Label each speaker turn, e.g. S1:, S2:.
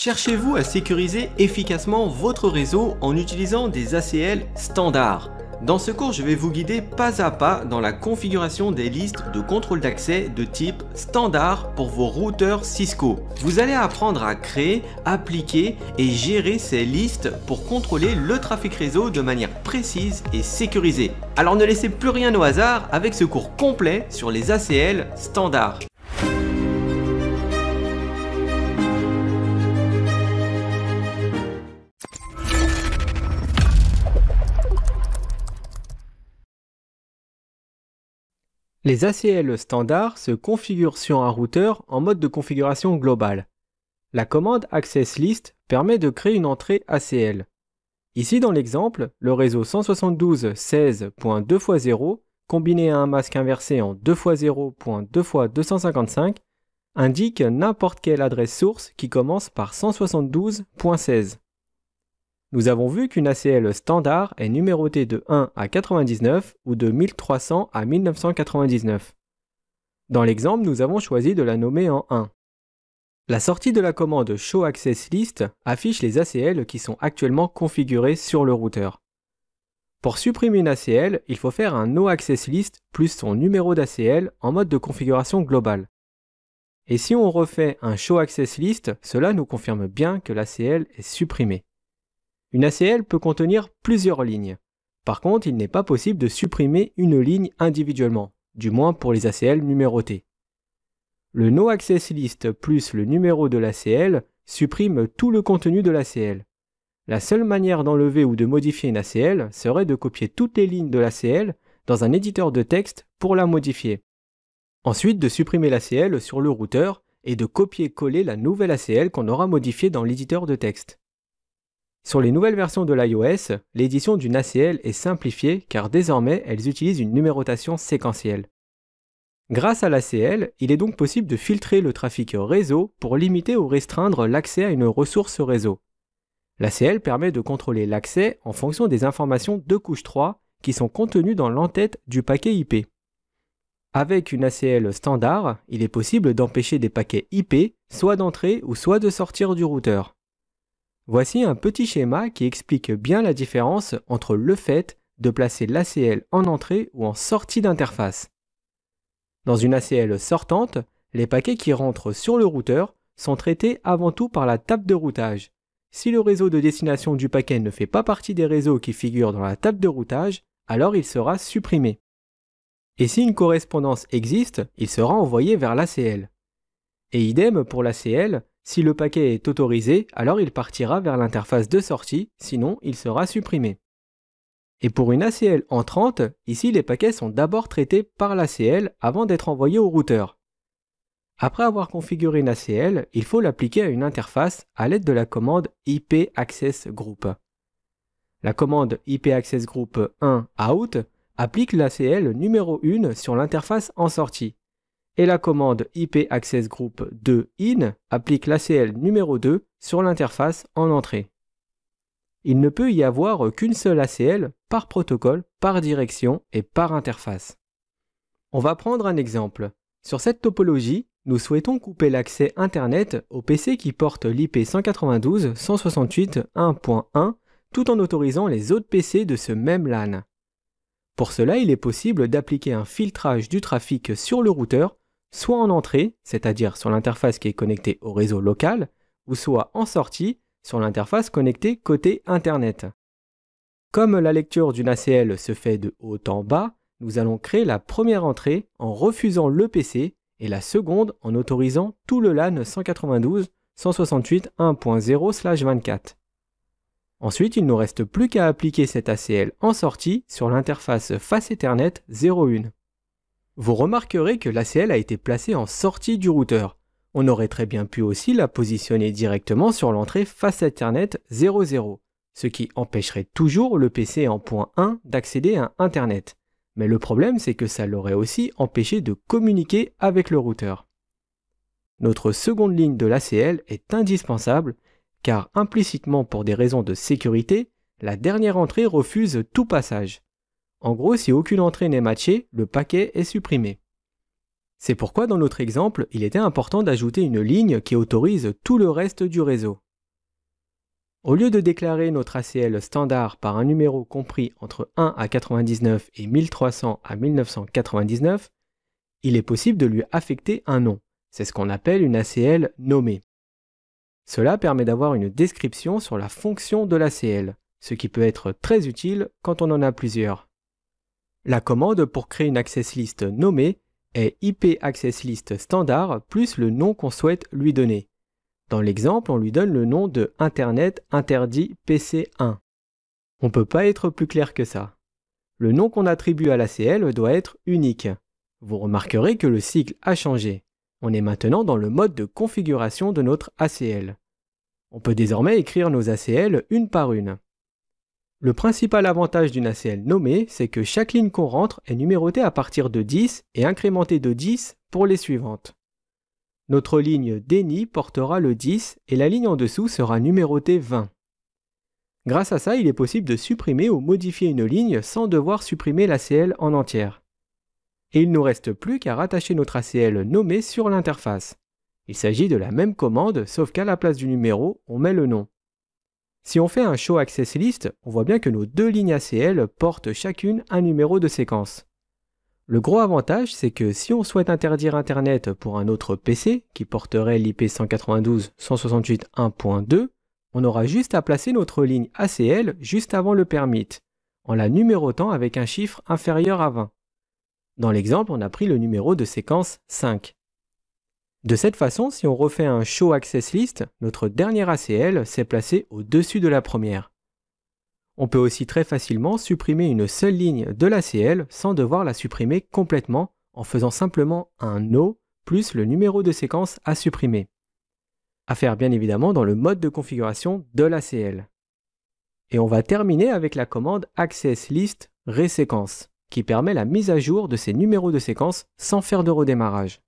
S1: Cherchez-vous à sécuriser efficacement votre réseau en utilisant des ACL standards? Dans ce cours, je vais vous guider pas à pas dans la configuration des listes de contrôle d'accès de type standard pour vos routeurs Cisco. Vous allez apprendre à créer, appliquer et gérer ces listes pour contrôler le trafic réseau de manière précise et sécurisée. Alors ne laissez plus rien au hasard avec ce cours complet sur les ACL standards. Les ACL standards se configurent sur un routeur en mode de configuration globale. La commande Access List permet de créer une entrée ACL. Ici dans l'exemple, le réseau 172.16.2x0 combiné à un masque inversé en 2x0.2x255 indique n'importe quelle adresse source qui commence par 172.16. Nous avons vu qu'une ACL standard est numérotée de 1 à 99 ou de 1300 à 1999. Dans l'exemple, nous avons choisi de la nommer en 1. La sortie de la commande Show Access List affiche les ACL qui sont actuellement configurés sur le routeur. Pour supprimer une ACL, il faut faire un No Access List plus son numéro d'ACL en mode de configuration globale. Et si on refait un Show Access List, cela nous confirme bien que l'ACL est supprimée. Une ACL peut contenir plusieurs lignes. Par contre, il n'est pas possible de supprimer une ligne individuellement, du moins pour les ACL numérotées. Le No Access List plus le numéro de l'ACL supprime tout le contenu de l'ACL. La seule manière d'enlever ou de modifier une ACL serait de copier toutes les lignes de l'ACL dans un éditeur de texte pour la modifier. Ensuite, de supprimer l'ACL sur le routeur et de copier-coller la nouvelle ACL qu'on aura modifiée dans l'éditeur de texte. Sur les nouvelles versions de l'iOS, l'édition d'une ACL est simplifiée car désormais elles utilisent une numérotation séquentielle. Grâce à l'ACL, il est donc possible de filtrer le trafic réseau pour limiter ou restreindre l'accès à une ressource réseau. L'ACL permet de contrôler l'accès en fonction des informations de couche 3 qui sont contenues dans l'entête du paquet IP. Avec une ACL standard, il est possible d'empêcher des paquets IP soit d'entrer ou soit de sortir du routeur. Voici un petit schéma qui explique bien la différence entre le fait de placer l'ACL en entrée ou en sortie d'interface. Dans une ACL sortante, les paquets qui rentrent sur le routeur sont traités avant tout par la table de routage. Si le réseau de destination du paquet ne fait pas partie des réseaux qui figurent dans la table de routage, alors il sera supprimé. Et si une correspondance existe, il sera envoyé vers l'ACL. Et idem pour l'ACL, si le paquet est autorisé, alors il partira vers l'interface de sortie, sinon il sera supprimé. Et pour une ACL entrante, ici les paquets sont d'abord traités par l'ACL avant d'être envoyés au routeur. Après avoir configuré une ACL, il faut l'appliquer à une interface à l'aide de la commande IP Access Group. La commande IP Access Group 1 out applique l'ACL numéro 1 sur l'interface en sortie. Et la commande IP Access Group 2 in applique l'ACL numéro 2 sur l'interface en entrée. Il ne peut y avoir qu'une seule ACL par protocole, par direction et par interface. On va prendre un exemple. Sur cette topologie, nous souhaitons couper l'accès Internet au PC qui porte l'IP 192.168.1.1 tout en autorisant les autres PC de ce même LAN. Pour cela, il est possible d'appliquer un filtrage du trafic sur le routeur soit en entrée, c'est-à-dire sur l'interface qui est connectée au réseau local, ou soit en sortie, sur l'interface connectée côté Internet. Comme la lecture d'une ACL se fait de haut en bas, nous allons créer la première entrée en refusant le PC et la seconde en autorisant tout le LAN 192.168.1.0/24. Ensuite, il ne nous reste plus qu'à appliquer cette ACL en sortie sur l'interface face Ethernet 01. Vous remarquerez que l'ACL a été placée en sortie du routeur. On aurait très bien pu aussi la positionner directement sur l'entrée face Ethernet 00, ce qui empêcherait toujours le PC en point 1 d'accéder à Internet. Mais le problème, c'est que ça l'aurait aussi empêché de communiquer avec le routeur. Notre seconde ligne de l'ACL est indispensable car implicitement pour des raisons de sécurité, la dernière entrée refuse tout passage. En gros, si aucune entrée n'est matchée, le paquet est supprimé. C'est pourquoi dans notre exemple, il était important d'ajouter une ligne qui autorise tout le reste du réseau. Au lieu de déclarer notre ACL standard par un numéro compris entre 1 à 99 et 1300 à 1999, il est possible de lui affecter un nom. C'est ce qu'on appelle une ACL nommée. Cela permet d'avoir une description sur la fonction de l'ACL, ce qui peut être très utile quand on en a plusieurs. La commande pour créer une access list nommée est IP access list standard plus le nom qu'on souhaite lui donner. Dans l'exemple, on lui donne le nom de Internet interdit PC1. On ne peut pas être plus clair que ça. Le nom qu'on attribue à l'ACL doit être unique. Vous remarquerez que le cycle a changé. On est maintenant dans le mode de configuration de notre ACL. On peut désormais écrire nos ACL une par une. Le principal avantage d'une ACL nommée, c'est que chaque ligne qu'on rentre est numérotée à partir de 10 et incrémentée de 10 pour les suivantes. Notre ligne DENI portera le 10 et la ligne en dessous sera numérotée 20. Grâce à ça, il est possible de supprimer ou modifier une ligne sans devoir supprimer l'ACL en entière. Et il ne nous reste plus qu'à rattacher notre ACL nommée sur l'interface. Il s'agit de la même commande, sauf qu'à la place du numéro, on met le nom. Si on fait un Show Access List, on voit bien que nos deux lignes ACL portent chacune un numéro de séquence. Le gros avantage, c'est que si on souhaite interdire Internet pour un autre PC, qui porterait l'IP 192.168.1.2, on aura juste à placer notre ligne ACL juste avant le permit, en la numérotant avec un chiffre inférieur à 20. Dans l'exemple, on a pris le numéro de séquence 5. De cette façon, si on refait un Show Access List, notre dernière ACL s'est placée au-dessus de la première. On peut aussi très facilement supprimer une seule ligne de l'ACL sans devoir la supprimer complètement en faisant simplement un No plus le numéro de séquence à supprimer. À faire bien évidemment dans le mode de configuration de l'ACL. Et on va terminer avec la commande Access List Reséquence, qui permet la mise à jour de ces numéros de séquence sans faire de redémarrage.